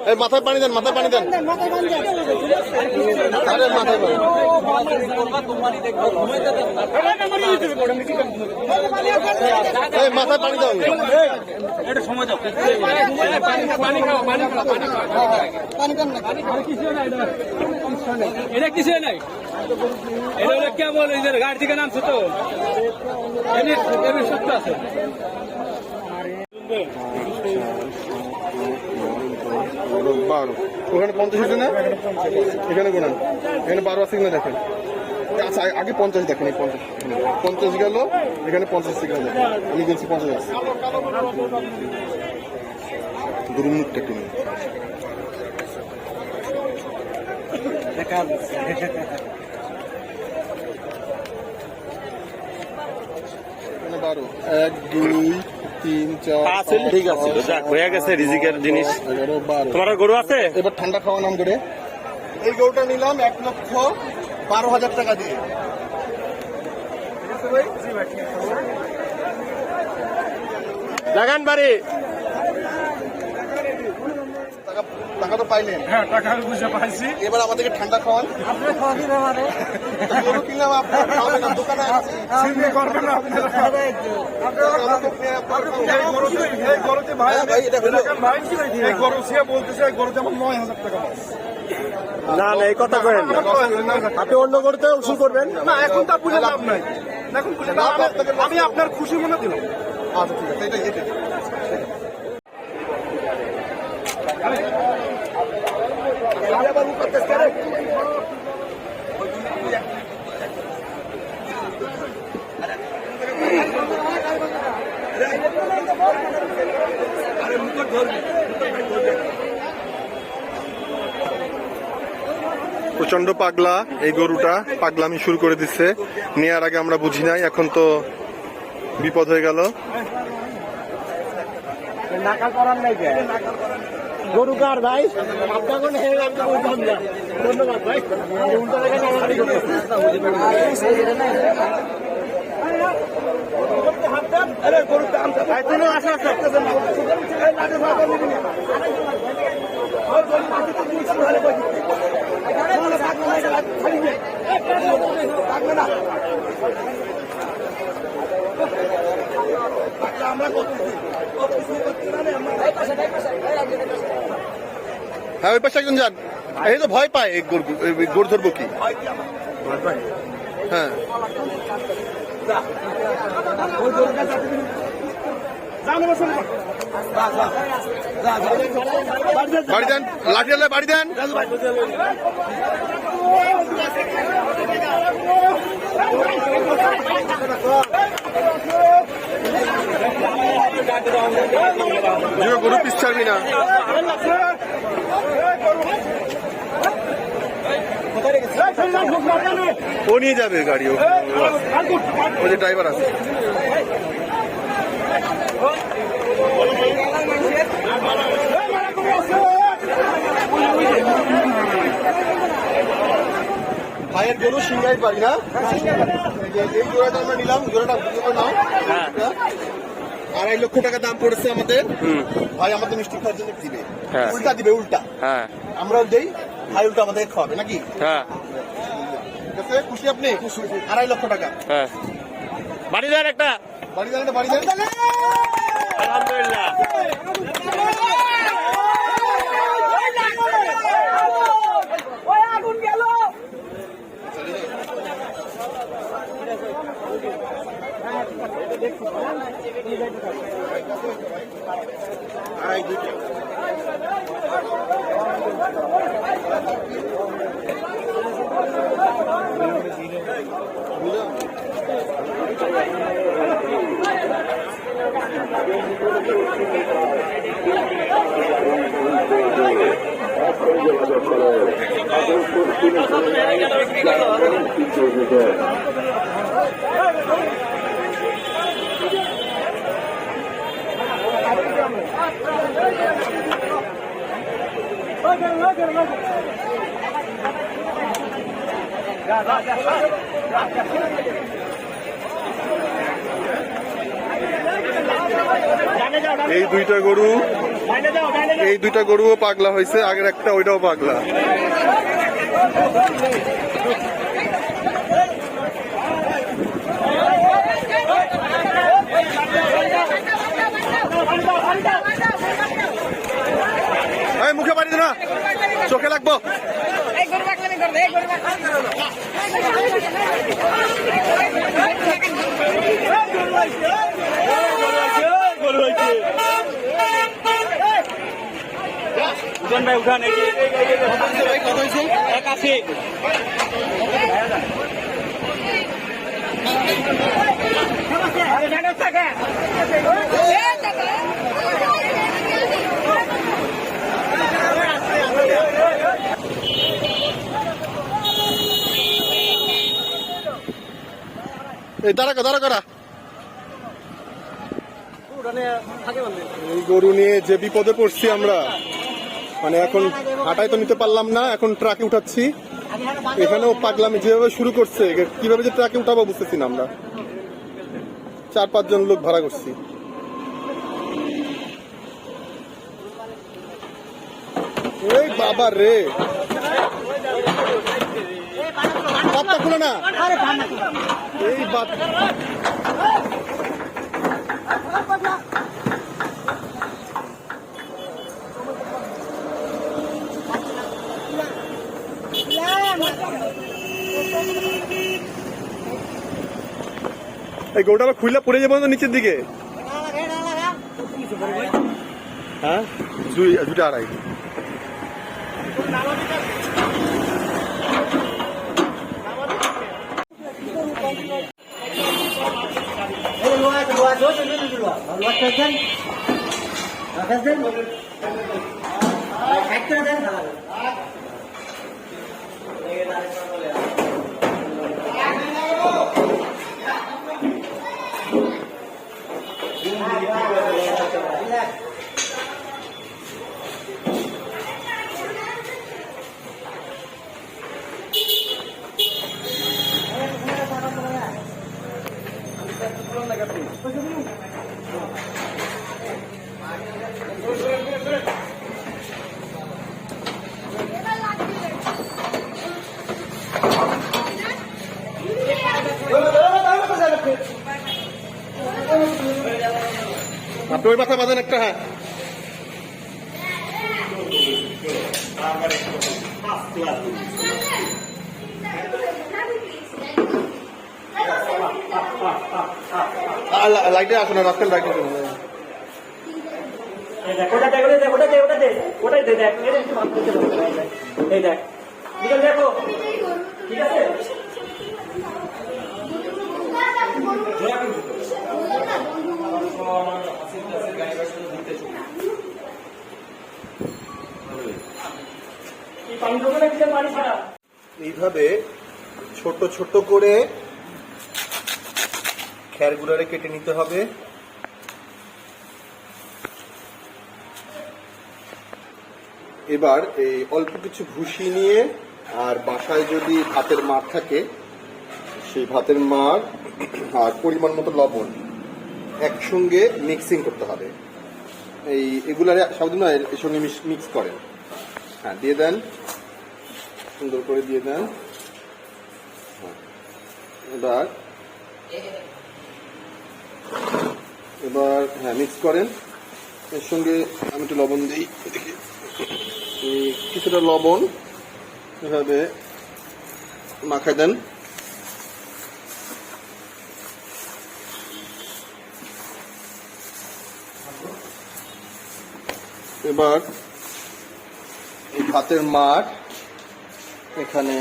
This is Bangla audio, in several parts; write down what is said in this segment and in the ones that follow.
এই মাথায় পানি দেন, মাথায় পানি দেন। আরে মাথায় পানি। এই মাথায় পানি দাও। এটা সময় দাও। এটা কিছু নাই, এটা হলো কেবল এই যে গাড়ি থেকে নামছে তো সত্য আছে। ওখানে 50 আছে না, এখানে গোনান, এখানে 12 আছে কিনা দেখেন। আচ্ছা আগে 50 দেখেন, 50 গেল, এখানে 50 সিগন্যাল দেখেন। আমি বলছি 50 আছে। গরুর মুখটা কিনে এখানে 12, 1 2 3 4 ঠিক আছে, হয়ে গেছে রিজিকের জিনিস। 11 12। তোমার গরু আছে? এবার ঠান্ডা খাওয়া নাম করে এই গরুটা নিলাম 1,12,000 টাকা দিয়ে। লাগান বাড়ি। টাকা তো পাইলেন? হ্যাঁ, টাকা বুঝে পাইছি। এবার আমাদেরকে ঠান্ডা খাওয়ান। গরু কিনলাম, আপনার খাওয়াবেন না, দোকানে আছে। করবেন না গরুতে ভাই, এই গরু সে বলতেছে এই গরুতে আমার 9,000 টাকা। না না, এই কথা করেন না, আপনি অন্য গরুতে উসুল করবেন না। এখন তা বুঝে লাভ নাই, এখন বুঝে আমি আপনার খুশি মনে দিলাম। আচ্ছা ঠিক আছে, এটা প্রচন্ড পাগলা এই গরুটা, পাগলামি শুরু করে দিচ্ছে। নেয়ার আগে আমরা বুঝি নাই, এখন তো বিপদ হয়ে গেল। গরু কার ভাই? ধন্যবাদ ভাই। হ্যাঁ, ওই পাশে একজন যান। এই তো ভয় পায়, গরু ধরবো কি? হ্যাঁ, বাড়ি দেন, লাঠি আনলে বাড়ি দেন। গরু পিস ছাড়বি না। ও নিয়ে যাবে গাড়ি, ওই যে ড্রাইভার আছে। ভাইয়ের গরু সিংহাই পারি না। এই জোড়াটা আমরা নিলাম, জোড়াটা নাও। 2.5 লক্ষ টাকা দাম পড়েছে আমাদের। ভাই আমাদের মিষ্টি খাওয়ার জন্য দিবে, উল্টা দিবে, উল্টা। আমরাও দেই, ভাই উল্টা আমাদের খাওয়াবে নাকি? ঠিক আছে, খুশি আপনি? 2.5 লক্ষ টাকা। বাড়ি দেন একটা, বাড়ি দেন, বাড়ি দেন। আলহামদুলিল্লাহ। এই দুইটা গরু এই দুইটা গরুও পাগলা হয়েছে, আগের একটা ওইটাও পাগলা। এই মুখে পানি দে না, চোখে লাগবো। ভাই উঠান, 81। এই দাঁড়া করা। এই গরু নিয়ে যে বিপদে পড়ছি আমরা, মানে এখন হাঁটাই তো নিতে পারলাম না, এখন ট্রাকে উঠাচ্ছি। এখানেও পাগলামি যেভাবে শুরু করছে, কিভাবে যে ট্রাকে উঠাবো বুঝতেছি না আমরা। 4-5 জন লোক ভাড়া করছি। এই বাবা রে, বাপটা খুলে না। এই বাপ এই গরুটা আবার খুইলা পড়ে যাবো না নিচের দিকে। হ্যাঁ, 2.5। আপনি ওই মাথা বাঁধেন একটা। হ্যাঁ, লাইটে আসো না, রাস্তার লাইটে আসো না। এইভাবে ছোট ছোট করে খ্যারগুলোরে কেটে নিতে হবে। এবার এই অল্প কিছু ভুসি নিয়ে, আর বাসায় যদি ভাতের মাড় থাকে সেই ভাতের মাড় আর পরিমাণ মতো লবণ একসঙ্গে মিক্সিং করতে হবে। এগুলারে সাবধান এর সঙ্গে মিক্স করেন। হ্যাঁ, দিয়ে দেন, সুন্দর করে দিয়ে দেন। এবার হ্যাঁ মিক্স করেন। এর সঙ্গে আমি একটু লবণ দিই, কিছুটা লবণ এভাবে মাখায় দেন। এবার এই ভাতের মাড় এখানে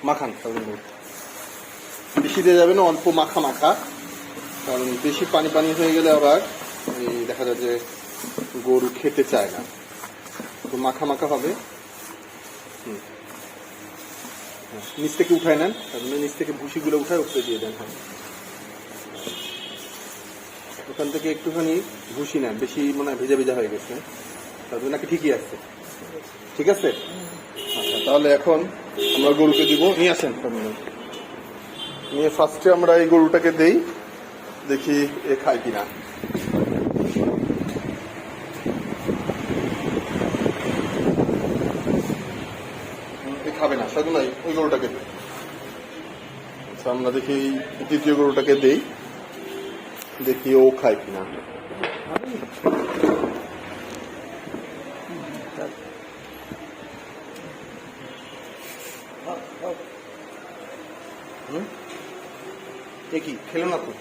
মাখান, বেশি দিয়ে যাবে না, অল্প মাখা মাখা, কারণ বেশি পানি পানি হয়ে গেলে আবার দেখা যায় যে গরু খেতে চায় না। তো মাখা মাখা হবে। নিচ থেকে উঠায় নেন, তারপরে নিচ থেকে ভুসিগুলো উঠায় উপরে দিয়ে দেন। হ্যাঁ, ওখান থেকে একটুখানি ভুসি নেন, বেশি মনে হয় ভেজা ভেজা হয়ে গেছে, তারপরে নাকি ঠিকই আছে। ঠিক আছে, আচ্ছা তাহলে এখন আমরা গরুকে দিব। নিয়ে আসেন, নিয়ে ফার্স্টে আমরা এই গরুটাকে দেই, দেখি এ খায় কিনা। খাবে না, সাধু নাই ওই গরুটাকে দে। আচ্ছা, আমরা দেখি এই দ্বিতীয় গরুটাকে দেই, দেখি ও খায় কিনা। কি খেলো না তো?